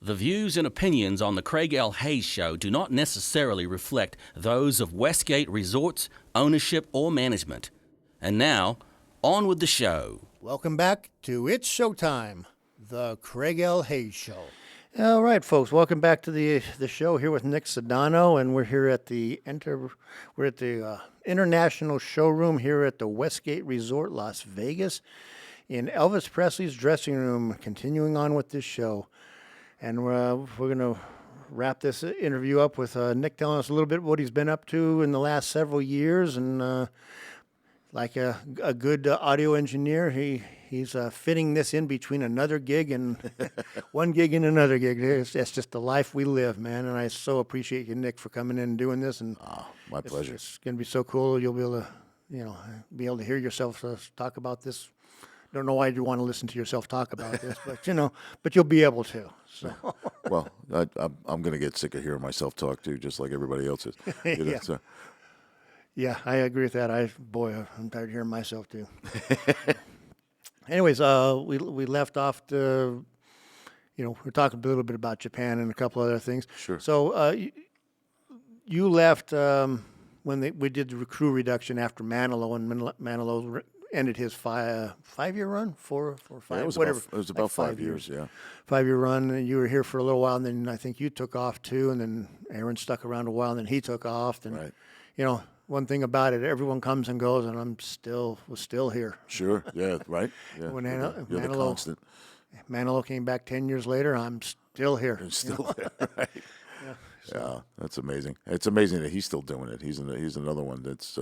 The views and opinions on the Craig L. Hayes Show do not necessarily reflect those of Westgate Resorts, ownership, or management. And now, on with the show. Welcome back to It's Showtime, the Craig L. Hayes Show. All right, folks, welcome back to the show here with Nick Sodano, and we're here at the International Showroom here at the Westgate Resort, Las Vegas, in Elvis Presley's dressing room. Continuing on with this show, and we're going to wrap this interview up with Nick telling us a little bit what he's been up to in the last several years, and like a good audio engineer, he's fitting this in between another gig and one gig and another gig. That's just the life we live, man. And I so appreciate you, Nick, for coming in and doing this. And my pleasure. It's going to be so cool. You'll be able to, hear yourself talk about this. Don't know why you want to listen to yourself talk about this, but but you'll be able to. So. Well, I'm going to get sick of hearing myself talk too, just like everybody else is. Yeah. So. Yeah, I agree with that. I'm tired of hearing myself too. Anyways, we left off to, we're talking a little bit about Japan and a couple other things. Sure. So you left when we did the crew reduction after Manilow, and Manilow ended his 5-year run, 4 or 5, yeah, whatever. It was about 5 years, yeah. 5-year run, and you were here for a little while, and then I think you took off too, and then Aaron stuck around a while, and then he took off, and right. One thing about it, everyone comes and goes, and was still here. Sure, yeah, right. Yeah. When You're the constant. Manilow came back 10 years later, I'm still here. You're still there, right? Yeah, yeah, that's amazing. It's amazing that he's still doing it. He's another one that's,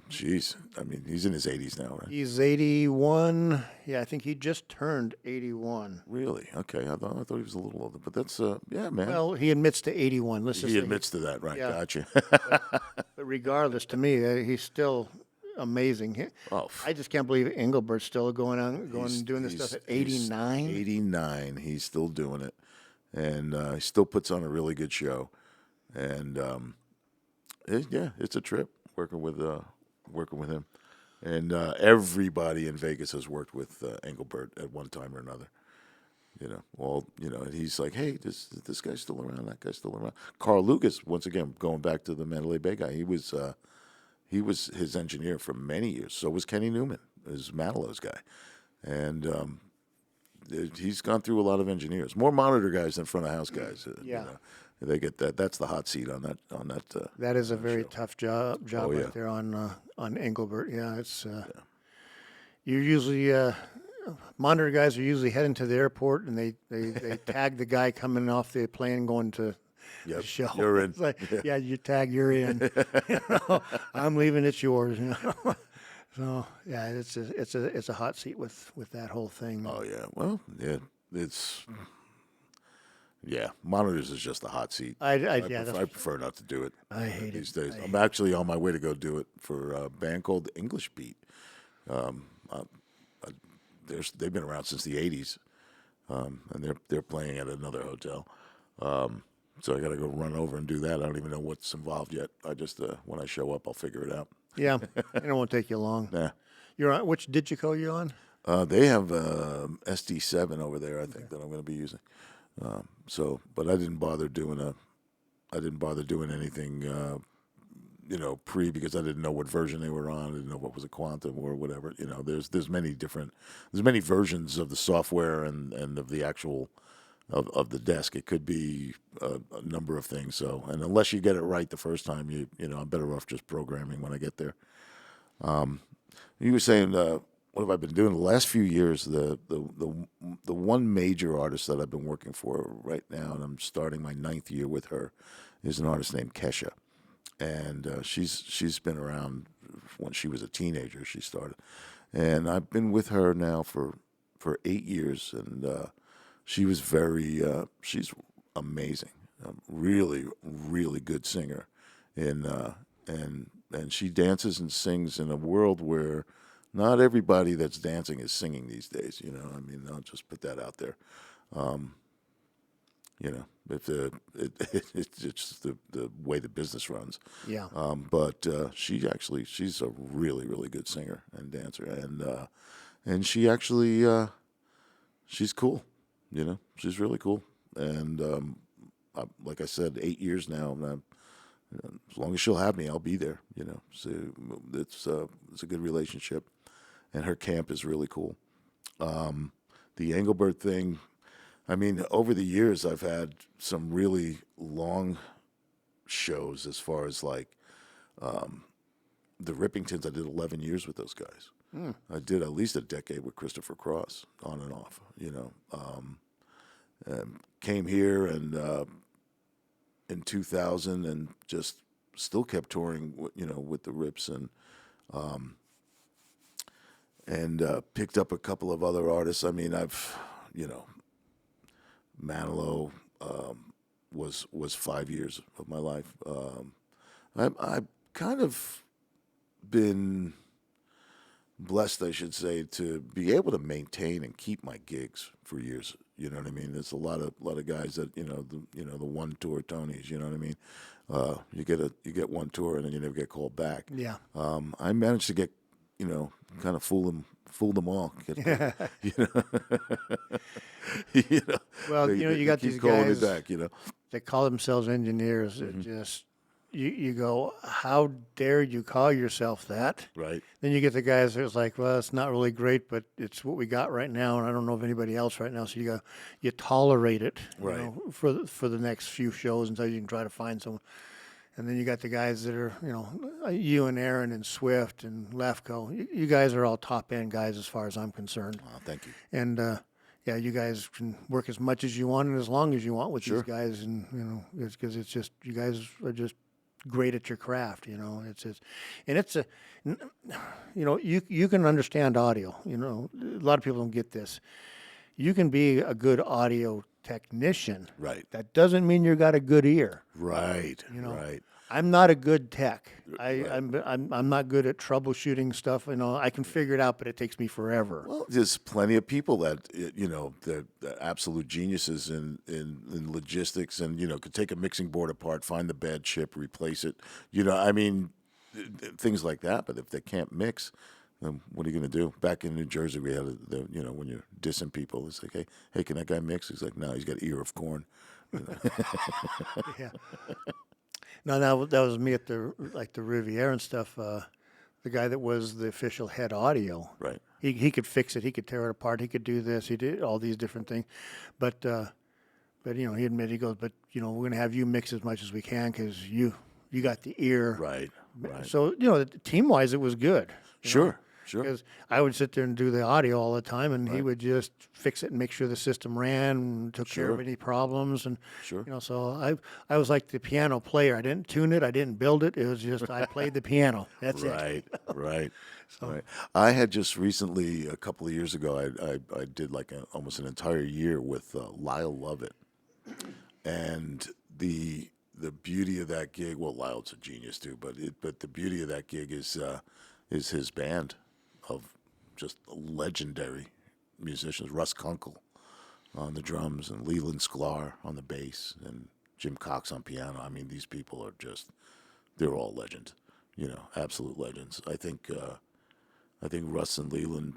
geez. I mean, he's in his 80s now, right? He's 81. Yeah, I think he just turned 81. Really? Okay. I thought he was a little older, but that's yeah, man. Well, he admits to 81. He admits to that, right? Yeah. Gotcha. But regardless, to me, he's still amazing. I just can't believe Engelbert's still doing this stuff at 89. 89. He's still doing it, and he still puts on a really good show, and it's a trip working with him. And everybody in Vegas has worked with Engelbert at one time or another. And he's like, hey, this guy's still around, that guy's still around. Carl Lucas, once again, going back to the Mandalay Bay guy, he was his engineer for many years. So was Kenny Newman, his Manilow's guy. And he's gone through a lot of engineers, more monitor guys than front of house guys. Yeah. They get that. That's the hot seat on that. That is a very show. Tough job yeah. right there on Engelbert. Yeah, it's you're usually monitor guys are usually heading to the airport, and they tag the guy coming off the plane going to the show. You're in. It's like, yeah, you tag, you're in. I'm leaving. It's yours. So yeah, it's a hot seat with that whole thing. Oh yeah. Well, yeah, it's. Yeah, monitors is just a hot seat. I prefer not to do it. I hate these it. days. I'm actually on my way to go do it for a band called English Beat. They've been around since the '80s, and they're playing at another hotel. So I got to go run over and do that. I don't even know what's involved yet. I just when I show up, I'll figure it out. Yeah, it won't take you long. Nah. You're on which Digico you on? They have SD7 over there. I think that I'm going to be using. But I didn't bother doing anything, pre, because I didn't know what version they were on. I didn't know what was a Quantum or whatever. There's many versions of the software and of the actual of the desk. It could be a number of things. So, and unless you get it right the first time, I'm better off just programming when I get there. You were saying, what have I been doing the last few years? The one major artist that I've been working for right now, and I'm starting my 9th year with her, is an artist named Kesha, and she's been around when she was a teenager. She started, and I've been with her now for 8 years, and she's amazing, really really good singer, and she dances and sings in a world where not everybody that's dancing is singing these days. I'll just put that out there. It's just the way the business runs. Yeah. But she's a really, really good singer and dancer, and she actually she's cool. You know, she's really cool. And like I said, 8 years now. And as long as she'll have me, I'll be there. You know, so it's a good relationship, and her camp is really cool. The Engelbert thing. I mean, over the years, I've had some really long shows as far as like the Rippingtons. I did 11 years with those guys. I did at least a decade with Christopher Cross, on and off. You know, and came here and in 2000 and just still kept touring. You know, with the Rips and picked up a couple of other artists. I mean, Manilow was 5 years of my life. I've kind of been blessed, I should say, to be able to maintain and keep my gigs for years. You know what I mean? There's a lot of guys that the one tour Tonys. You know what I mean? You get one tour and then you never get called back. Yeah. I managed to get kind of fool them all. You know. Well, you got keep these calling guys me back. You know. They call themselves engineers. They're just you go, how dare you call yourself that? Right. Then you get the guys that's like, well, it's not really great, but it's what we got right now, and I don't know of anybody else right now. So you tolerate it, Right. for the next few shows until you can try to find someone. And then you got the guys that are, you and Aaron and Swift and Lefko. You guys are all top end guys as far as I'm concerned. Oh, thank you. And yeah, you guys can work as much as you want and as long as you want with Sure. these guys, and it's because it's just you guys are just great at your craft. You can understand audio. A lot of people don't get this. You can be a good audio technician. Right. That doesn't mean you got a good ear. Right. Right. I'm not a good tech. Right. I'm not good at troubleshooting stuff. I can figure it out, but it takes me forever. Well, there's plenty of people that they're absolute geniuses in logistics, and could take a mixing board apart, find the bad chip, replace it. I mean, things like that. But if they can't mix, then what are you going to do? Back in New Jersey, we had when you're dissing people, it's like, hey, can that guy mix? He's like, no, he's got ear of corn. Yeah. No, that was me at the Riviera and stuff. The guy that was the official head audio. Right. He could fix it. He could tear it apart. He could do this. He did all these different things. But he admitted, he goes, but we're going to have you mix as much as we can because you got the ear. Right. Right. So team wise, it was good. Sure. Because I would sit there and do the audio all the time, and he would just fix it and make sure the system ran, and took care of any problems, and so I was like the piano player. I didn't tune it, I didn't build it. It was just I played the piano. That's it. Right. Right. I had just recently, a couple of years ago, I did like almost an entire year with Lyle Lovett, and the beauty of that gig. Well, Lyle's a genius too, but the beauty of that gig is his band of just legendary musicians. Russ Kunkel on the drums, and Leland Sklar on the bass, and Jim Cox on piano. I mean, these people are they're all legends, absolute legends. I think Russ and Leland,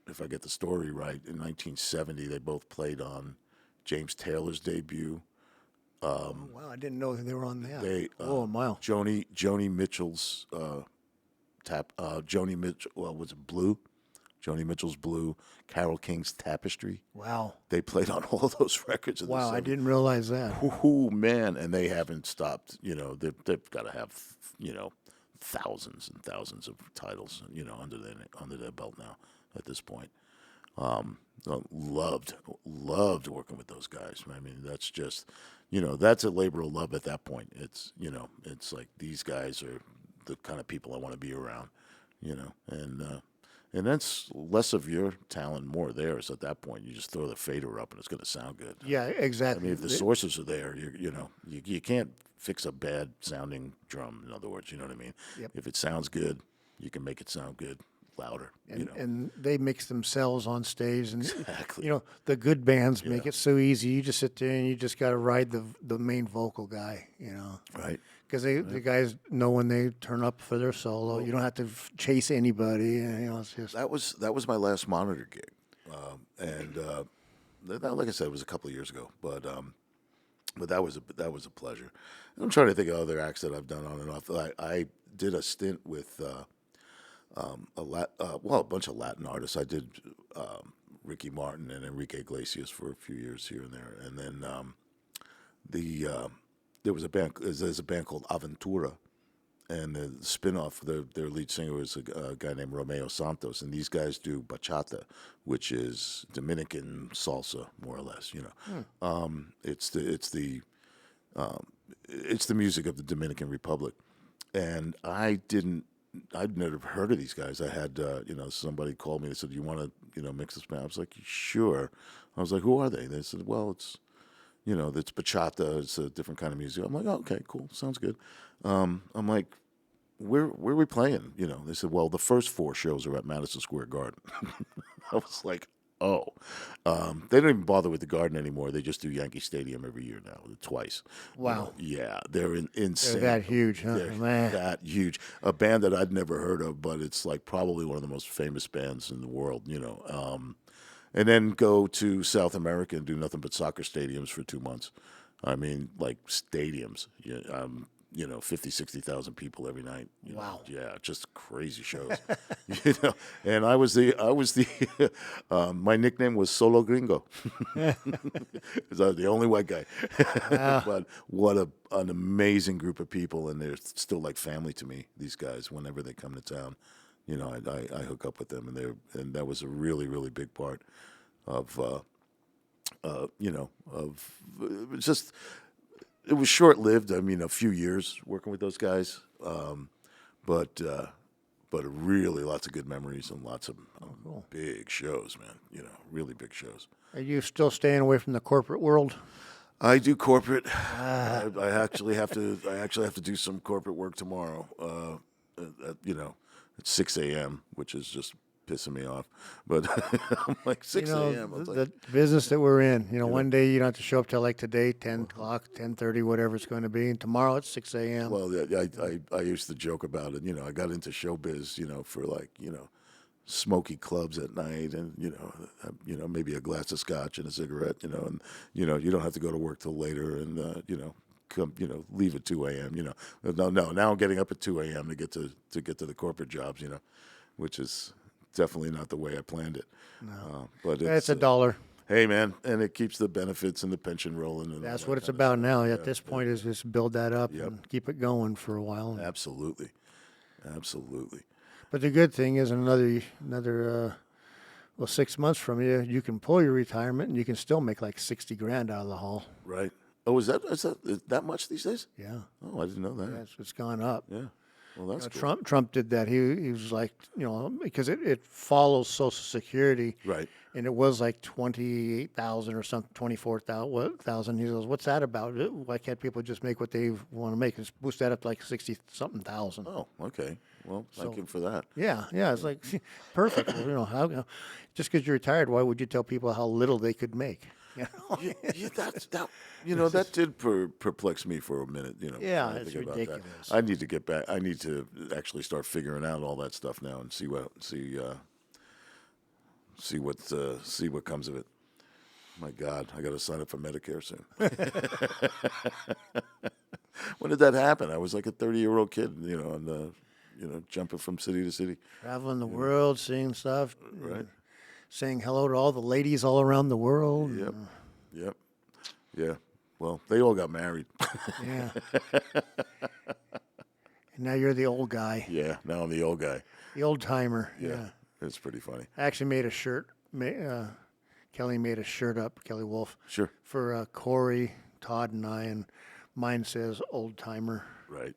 if I get the story right, in 1970, they both played on James Taylor's debut. Wow, I didn't know they were on that. Wow. Joni Mitchell's Joni Mitchell, was it Blue? Joni Mitchell's Blue, Carole King's Tapestry. Wow. They played on all those records. Wow, I didn't realize that. Oh, man. And they haven't stopped. They've got to have, thousands and thousands of titles, under their belt now at this point. Loved working with those guys. I mean, that's just, that's a labor of love at that point. It's, it's like these guys are the kind of people I want to be around, and that's less of your talent, more theirs at that point. You just throw the fader up and it's going to sound good. Yeah, exactly. I mean, if the sources are there, you can't fix a bad sounding drum. In other words, you know what I mean? Yep. If it sounds good, you can make it sound good louder. And they mix themselves on stage, and Exactly. The good bands make it so easy. You just sit there and you just got to ride the main vocal guy, Right. Because the guys know when they turn up for their solo. You don't have to chase anybody. It's just That was my last Monitor gig, and like I said, it was a couple of years ago, but that was a pleasure. And I'm trying to think of other acts that I've done on and off. I did a stint with a bunch of Latin artists. I did Ricky Martin and Enrique Iglesias for a few years here and there, and then there's a band called Aventura, and the spin-off, their lead singer was a guy named Romeo Santos, and these guys do bachata, which is Dominican salsa, more or less. It's the music of the Dominican Republic, and I'd never heard of these guys. I had somebody called me and said, "Do you want to mix this band?" I was like, "Sure." I was like, "Who are they?" They said, "Well, it's bachata. It's a different kind of music." I'm like, "Oh, okay, cool, sounds good." I'm like, "Where are we playing?" They said, "Well, the first 4 shows are at Madison Square Garden." I was like, "Oh." They don't even bother with the Garden anymore. They just do Yankee Stadium every year now, twice. Wow. Yeah, they're insane. They're that huge, huh? They're Man. that huge. A band that I'd never heard of, but it's like probably one of the most famous bands in the world. And then go to South America and do nothing but soccer stadiums for 2 months. I mean, like stadiums. 50, 60,000 people every night. Wow. Yeah, just crazy shows. And I was the my nickname was Solo Gringo. Because I was the only white guy. But what an amazing group of people, and they're still like family to me. These guys, whenever they come to town, I hook up with them, and that was a really, really big part of it was short-lived. I mean, a few years working with those guys, but really lots of good memories and lots of big shows, man. Really big shows. Are you still staying away from the corporate world? I do corporate. I actually have to do some corporate work tomorrow. At 6 a.m., which is just pissing me off. But I'm like 6 a.m. The business that we're in, one day you don't have to show up till like today, 10 o'clock, 10:30, whatever it's going to be. And tomorrow it's 6 a.m. Well, I used to joke about it. I got into showbiz, for like, smoky clubs at night and, maybe a glass of scotch and a cigarette, and, you don't have to go to work till later and, come, leave at 2 a.m., No, now I'm getting up at 2 a.m. to get to the corporate jobs, which is definitely not the way I planned it. No. But it's $1. Hey, man, and it keeps the benefits and the pension rolling. And That's all what that it's kind of about stuff. now. Yeah, At this point, is just build that up Yep. and keep it going for a while. Absolutely. But the good thing is another 6 months from you can pull your retirement and you can still make like 60 grand out of the haul. Right. Oh, is that much these days? Yeah. Oh, I didn't know that. Yeah, it's gone up. Yeah. Well, that's cool. Trump did that. He was like, because it follows Social Security. Right. And it was like 28,000 or something, 24,000. He goes, "What's that about? Why can't people just make what they want to make? Let's boost that up to like 60-something thousand." Oh, okay. Well, thank you for that. Yeah. It's like perfect. How just because you're retired, why would you tell people how little they could make? That did perplex me for a minute. Yeah, when I it's think about that. ridiculous. I need to get back. I need to actually start figuring out all that stuff now and see what comes of it. My God, I got to sign up for Medicare soon. When did that happen? I was like a 30-year-old kid, jumping from city to city. Traveling the world, seeing stuff. Right. Saying hello to all the ladies all around the world. Yep. Yeah. Well, they all got married. Yeah. And now you're the old guy. Yeah. Now I'm the old guy. The old timer. Yeah. It's pretty funny. I actually made a shirt. Kelly made a shirt up, Kelly Wolf. Sure. For Corey, Todd, and I. And mine says old timer. Right.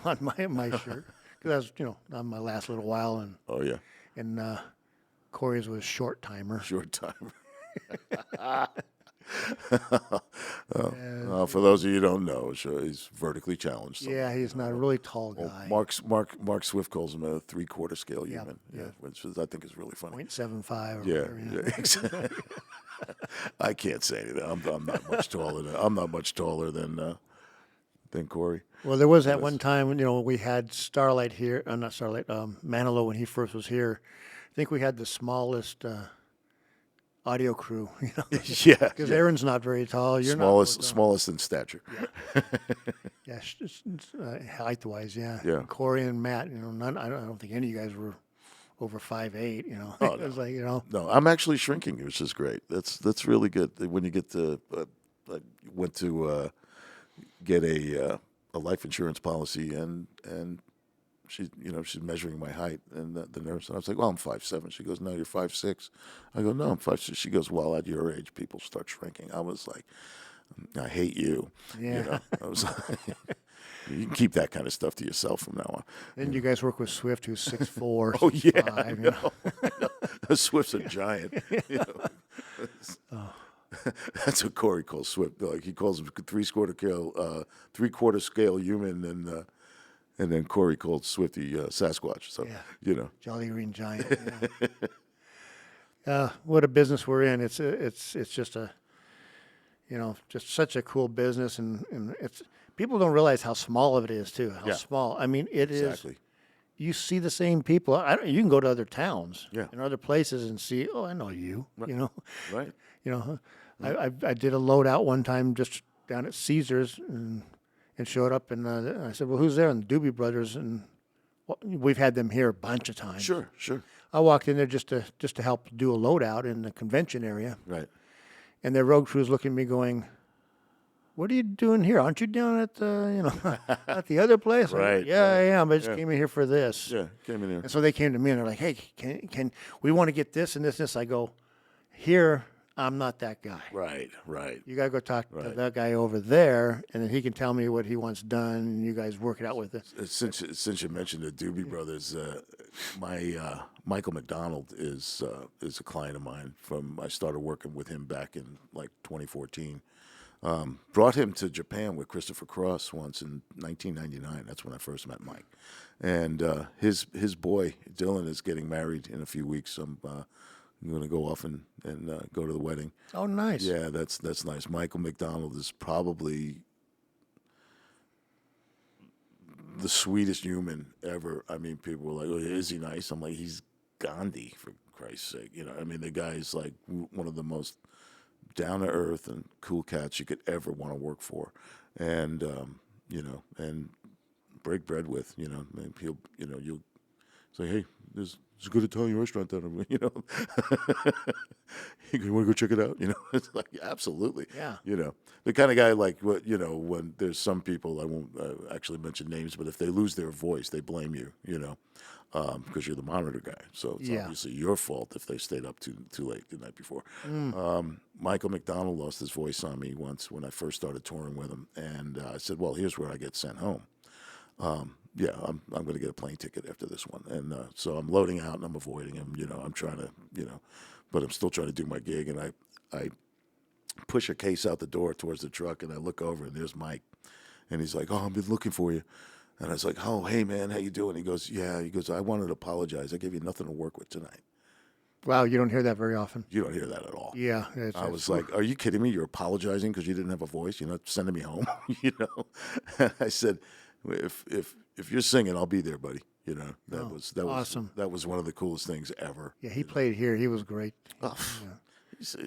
On my shirt. Because that's, on my last little while. And, Oh, yeah. and Corey's was short timer. Short time. For those of you who don't know, he's vertically challenged. So, Yeah, he's not a really tall guy. Mark Swift calls him a 3/4 scale Yeah, human. yeah. Which I think is really funny. 0.75 or Yeah, whatever. exactly. I can't say anything. I'm not much taller than Corey. Well, there was that one time when, we had Starlight here, not Starlight, Manilow when he first was here. I think we had the smallest audio crew, Yeah, because Aaron's not very tall. You're smallest in stature. yeah, height-wise, yeah. Yeah. Corey and Matt, I don't think any of you guys were over 5'8", Oh, It was like, No, I'm actually shrinking, which is great. That's really good. When you get to, I went to get a life insurance policy, and she's measuring my height, and the nurse, and I was like, well, I'm 5'7". She goes, no, you're 5'6". I go, no, I'm 5'6". She goes, well, at your age, people start shrinking. I was like, I hate you. Yeah. I was like, you can keep that kind of stuff to yourself from now on. Then you guys work with Swift, who's 6'4", Oh yeah, 6'5", I know. Swift's a giant. That's what Corey calls Swift. Like he calls him three-quarter scale human, and then Corey called Swifty Sasquatch. So Jolly Green Giant. Yeah. What a business we're in. It's just just such a cool business, and it's people don't realize how small of it is too. How small. I mean, it exactly. is. You see the same people. You can go to other towns and other places and see. Oh, I know you. Right. Right. I did a loadout one time just down at Caesars and showed up, and I said, well, who's there? And the Doobie Brothers, and we've had them here a bunch of times. Sure. I walked in there just to help do a loadout in the convention area, Right. and their road crew was looking at me going, what are you doing here? Aren't you down at the, at the other place? Right. Yeah, I am. I just came in here for this. Yeah, came in here. And so they came to me and they're like, hey, can we want to get this and this and this? I go, here, I'm not that guy. Right. You got to go talk to that guy over there, and then he can tell me what he wants done, and you guys work it out with it. Since you mentioned the Doobie Brothers, my Michael McDonald is a client of mine. I started working with him back in like 2014. Brought him to Japan with Christopher Cross once in 1999. That's when I first met Mike. And his boy Dylan is getting married in a few weeks. I'm going to go off and go to the wedding. Oh, nice. Yeah, that's nice. Michael McDonald is probably the sweetest human ever. I mean, people were like, "Oh, is he nice?" I'm like, "He's Gandhi, for Christ's sake." I mean, the guy is like one of the most down to earth and cool cats you could ever want to work for, and and break bread with. And you'll say, "Hey, there's a good Italian restaurant down there." You want to go check it out? It's like absolutely. Yeah. The kind of guy like when there's some people, I won't actually mention names, but if they lose their voice, they blame you. Because you're the monitor guy, so it's obviously your fault if they stayed up too late the night before. Michael McDonald lost his voice on me once when I first started touring with him, and I said, "Well, here's where I get sent home." I'm going to get a plane ticket after this one, and so I'm loading out and I'm avoiding him. I'm trying to, but I'm still trying to do my gig, and I push a case out the door towards the truck, and I look over, and there's Mike, and he's like, "Oh, I've been looking for you." And I was like, "Oh, hey, man, how you doing?" He goes, "Yeah." He goes, "I wanted to apologize. I gave you nothing to work with tonight." Wow, you don't hear that very often. You don't hear that at all. Yeah. I was like, "Are you kidding me? You're apologizing because you didn't have a voice? You're not sending me home?" And I said, if you're singing, I'll be there, buddy. That was awesome. That was one of the coolest things ever. Yeah, he played here. He was great. He's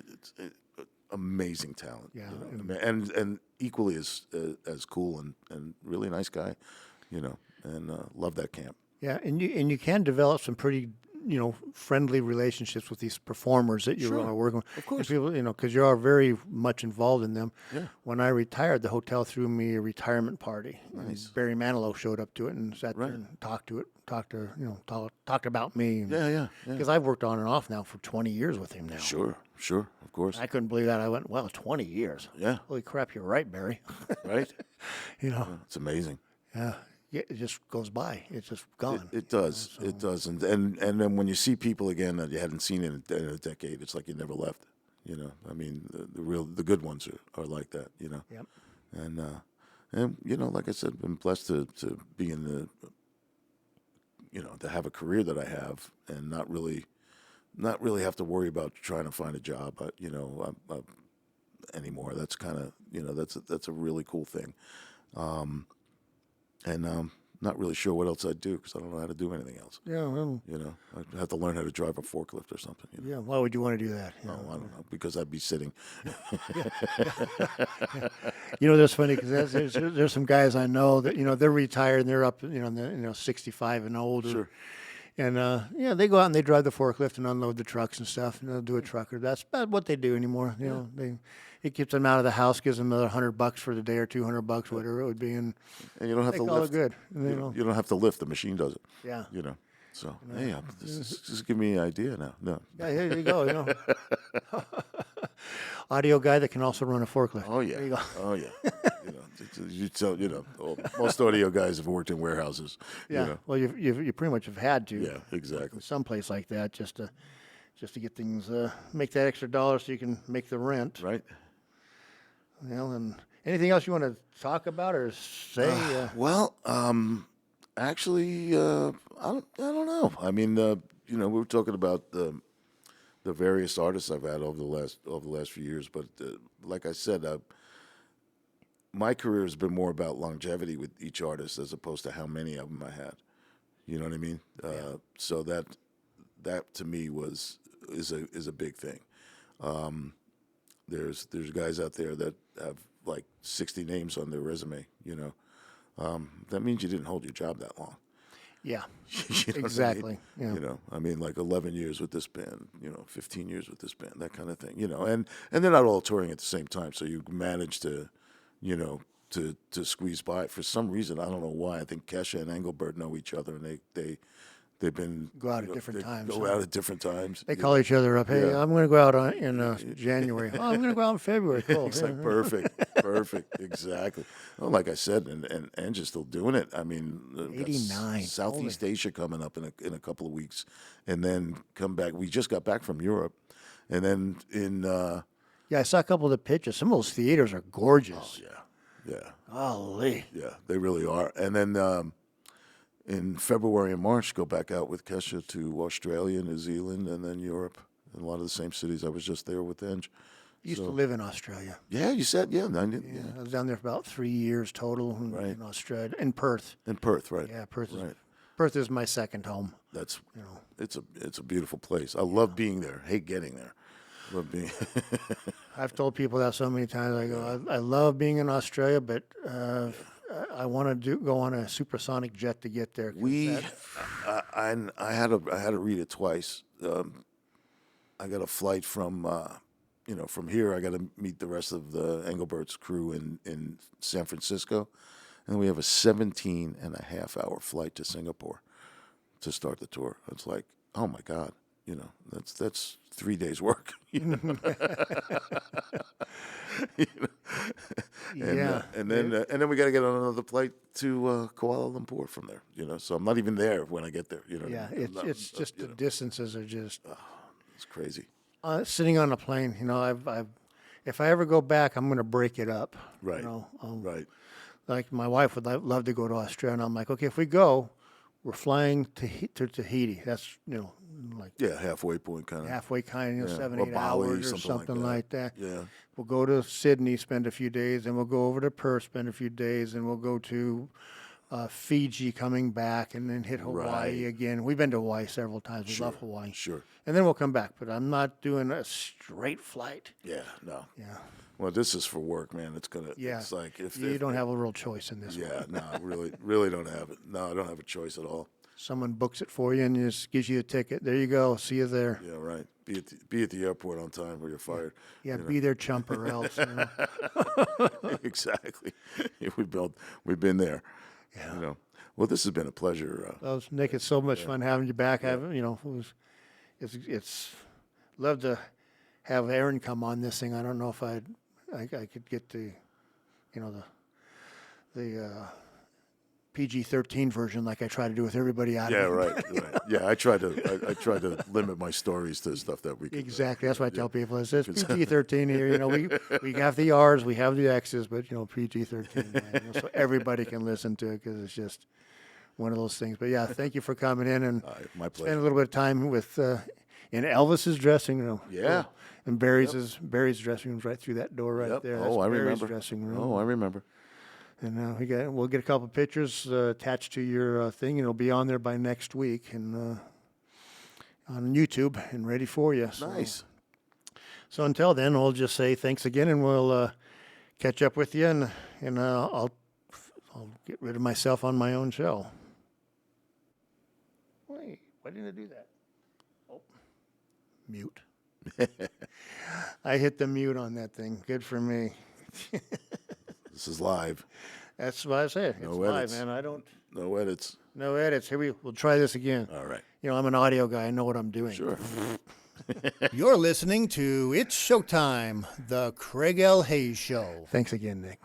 amazing talent. Yeah. And equally as cool and really nice guy. And love that camp. Yeah, and you can develop some pretty friendly relationships with these performers that you are working with. Of course. And people, because you are very much involved in them. Yeah. When I retired, the hotel threw me a retirement party. Nice. And Barry Manilow showed up to it and sat there and talked about me. Yeah. Because I've worked on and off now for 20 years with him now. Sure, of course. I couldn't believe that. I went, well, 20 years. Yeah. Holy crap, you're right, Barry. Right? It's amazing. Yeah. Yeah, it just goes by. It's just gone. It does. It does. And then when you see people again that you hadn't seen in a decade, it's like you never left. I mean, the good ones are like that. Yep. And like I said, I'm blessed to be in the, to have a career that I have and not really have to worry about trying to find a job. Anymore. That's kind of that's a really cool thing. And not really sure what else I'd do because I don't know how to do anything else. Yeah, well, You know, I'd have to learn how to drive a forklift or something. You know? yeah. Why would you want to do that? Oh, I don't know, because I'd be sitting. That's funny because there's some guys I know that they're retired and they're up, they're 65 and older. Sure. And they go out and they drive the forklift and unload the trucks and stuff, and they'll do a trucker. That's about what they do anymore. It keeps them out of the house, gives them another $100 for the day or $200, whatever it would be, and you don't have they to call lift. it good. You don't have to lift. The machine does it. Yeah. You know. So hey, this is giving me an idea now. No. Yeah, here you go. Audio guy that can also run a forklift. Oh yeah. There you go. Oh yeah. Most audio guys have worked in warehouses. Yeah. You know. Well, you pretty much have had to. Yeah. Exactly. Someplace like that just to get things make that extra dollar so you can make the rent. Right. And anything else you want to talk about or say? Well, actually, I don't know. I mean, we were talking about the various artists I've had over the last few years, but like I said, my career has been more about longevity with each artist as opposed to how many of them I had. You know what I mean? So that to me is a big thing. There's guys out there that have like 60 names on their resume. That means you didn't hold your job that long. Yeah, You know what I mean? exactly. Yeah. I mean, like 11 years with this band, 15 years with this band, that kind of thing, and they're not all touring at the same time. So you manage to, to squeeze by. For some reason, I don't know why. I think Kesha and Engelbert know each other, and they've been Go out at different times. Go out at different times. They call each other up. Hey, Yeah. I'm going to go out in January. Oh, I'm going to go out in February. Cool. It's like perfect, exactly. Well, like I said, and Angie's still doing it. I mean, got 89. Southeast Asia coming up in a couple of weeks, and then come back. We just got back from Europe, and then in Yeah, I saw a couple of the pictures. Some of those theaters are gorgeous. yeah, Golly. yeah, they really are. And then in February and March, go back out with Kesha to Australia, New Zealand, and then Europe, and a lot of the same cities. I was just there with Ange. Used to live in Australia. Yeah, you said, yeah. I was down there for about 3 years total in Australia, in Perth. In Perth, right. Yeah, Perth. Right. Perth is my second home. That's, it's a beautiful place. I love being there. Hate getting there. Love being. I've told people that so many times. I go, I love being in Australia, but I want to go on a supersonic jet to get there. I had to read it twice. I got a flight from from here. I got to meet the rest of the Engelbert's crew in San Francisco, and we have a 17-and-a-half-hour flight to Singapore to start the tour. It's like, oh my God, that's 3 days work. Yeah. And then we got to get on another flight to Kuala Lumpur from there. So I'm not even there when I get there. Yeah, it's just the distances are just. It's crazy. Sitting on a plane, if I ever go back, I'm going to break it up. Right. Right. Like my wife would love to go to Australia, and I'm like, okay, if we go, we're flying to Tahiti. That's like halfway point kind of. halfway kind, 7, or 8 Bali, hours or something like that. Yeah. We'll go to Sydney, spend a few days, and we'll go over to Perth, spend a few days, and we'll go to Fiji, coming back, and then hit Hawaii again. We've been to Hawaii several times. We love Hawaii. Sure. And then we'll come back, but I'm not doing a straight flight. Yeah. No. Yeah. Well, this is for work, man. It's gonna. Yeah. It's like if You don't have a real choice in this one. Yeah. No. Really don't have it. No, I don't have a choice at all. Someone books it for you and just gives you a ticket. There you go. See you there. Yeah. Right. Be at the airport on time, or you're fired. Yeah, be there, chump, or else. Exactly. We've been there. Yeah. Well, this has been a pleasure. Well, Nick, it's so much fun having you back. It's love to have Aaron come on this thing. I don't know if I could get the PG-13 version like I try to do with everybody out Yeah, of it. right. Yeah, I try to limit my stories to stuff that we can. Exactly. That's what I tell people. It says PG-13 here. We have the R's, we have the X's, but PG-13, so everybody can listen to it because it's just one of those things. But yeah, thank you for coming in and my pleasure. spend a little bit of time with in Elvis's dressing room. Yeah. And Barry's dressing room's right through that door right there. Oh, I Barry's remember. dressing room. Oh, I remember. And we'll get a couple pictures attached to your thing, and it'll be on there by next week, and on YouTube and ready for you. Nice. So until then, we'll just say thanks again, and we'll catch up with you, and I'll get rid of myself on my own show. Wait, why didn't I do that? Oh, mute. I hit the mute on that thing. Good for me. This is live. That's what I say. It's No live, edits. man. I don't. No edits. No edits. Here we'll try this again. All right. You know, I'm an audio guy. I know what I'm doing. Sure. You're listening to It's Showtime, the Craig L. Hayes Show. Thanks again, Nick.